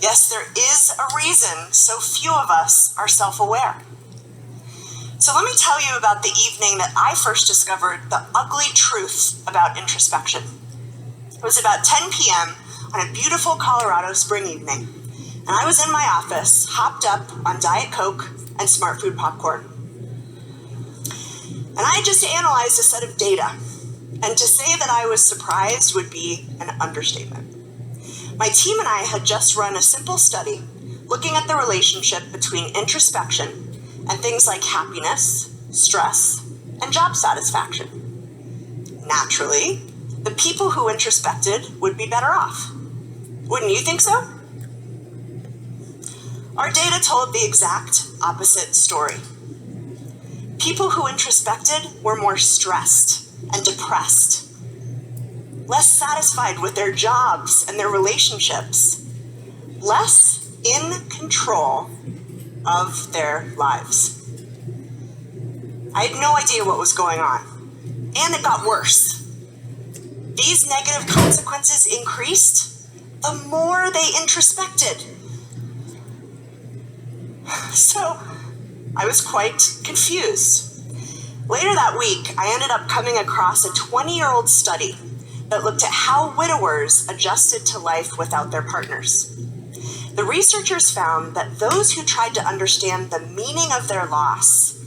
Yes, there is a reason so few of us are self-aware. So let me tell you about the evening that I first discovered the ugly truth about introspection. It was about 10 p.m. on a beautiful Colorado spring evening, and I was in my office, hopped up on Diet Coke and Smart Food popcorn. And I just analyzed a set of data, and to say that I was surprised would be an understatement. My team and I had just run a simple study looking at the relationship between introspection and things like happiness, stress, and job satisfaction. Naturally, the people who introspected would be better off. Wouldn't you think so? Our data told the exact opposite story. People who introspected were more stressed and depressed, less satisfied with their jobs and their relationships, less in control of their lives. I had no idea what was going on, and it got worse. These negative consequences increased the more they introspected. So I was quite confused. Later that week, I ended up coming across a 20-year-old study that looked at how widowers adjusted to life without their partners. The researchers found that those who tried to understand the meaning of their loss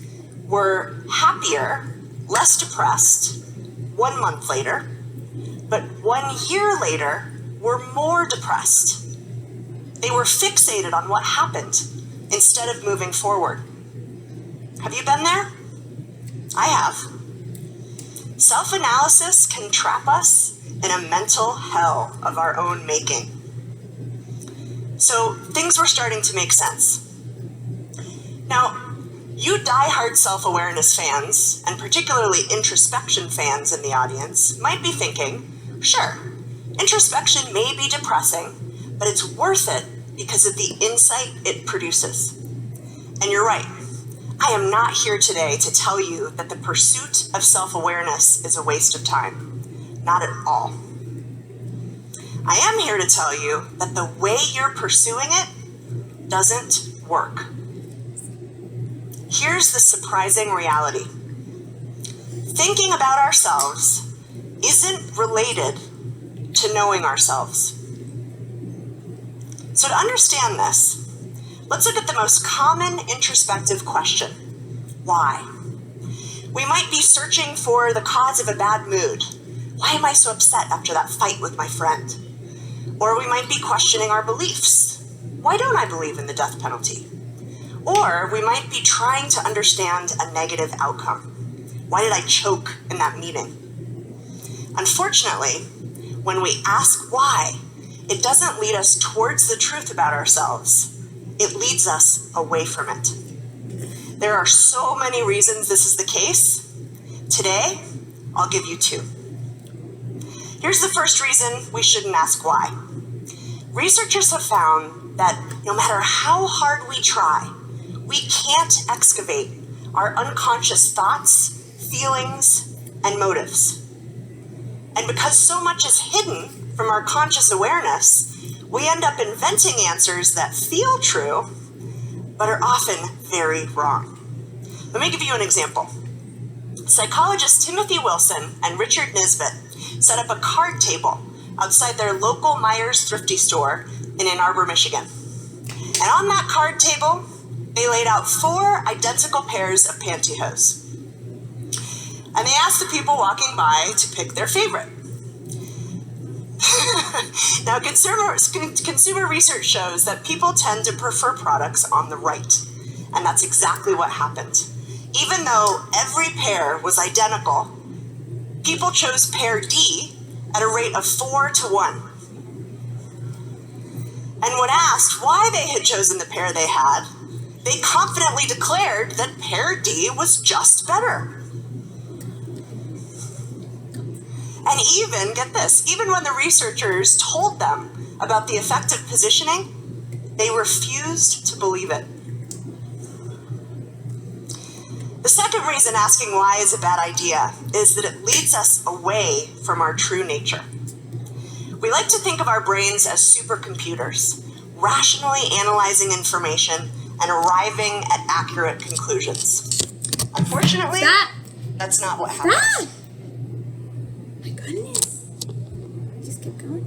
were happier, less depressed 1 month later, but 1 year later were more depressed. They were fixated on what happened instead of moving forward. Have you been there? I have. Self-analysis can trap us in a mental hell of our own making. So things were starting to make sense. Now, you die-hard self-awareness fans, and particularly introspection fans in the audience, might be thinking, sure, introspection may be depressing, but it's worth it because of the insight it produces. And you're right. I am not here today to tell you that the pursuit of self-awareness is a waste of time. Not at all. I am here to tell you that the way you're pursuing it doesn't work. Here's the surprising reality. Thinking about ourselves isn't related to knowing ourselves. So to understand this, let's look at the most common introspective question. Why? We might be searching for the cause of a bad mood. Why am I so upset after that fight with my friend? Or we might be questioning our beliefs. Why don't I believe in the death penalty? Or we might be trying to understand a negative outcome. Why did I choke in that meeting? Unfortunately, when we ask why, it doesn't lead us towards the truth about ourselves. It leads us away from it. There are so many reasons this is the case. Today, I'll give you 2. Here's the first reason we shouldn't ask why. Researchers have found that no matter how hard we try, we can't excavate our unconscious thoughts, feelings, and motives. And because so much is hidden from our conscious awareness, we end up inventing answers that feel true, but are often very wrong. Let me give you an example. Psychologists Timothy Wilson and Richard Nisbett set up a card table outside their local Myers Thrifty store in Ann Arbor, Michigan. And on that card table, they laid out 4 identical pairs of pantyhose. And they asked the people walking by to pick their favorite. Now, consumer research shows that people tend to prefer products on the right, and that's exactly what happened. Even though every pair was identical, people chose pair D at a rate of 4 to 1. And when asked why they had chosen the pair they had, they confidently declared that pair D was just better. And even, get this, even when the researchers told them about the effective positioning, they refused to believe it. The second reason asking why is a bad idea is that it leads us away from our true nature. We like to think of our brains as supercomputers, rationally analyzing information, and arriving at accurate conclusions. Unfortunately, that's not what happens. My goodness. Just keep going.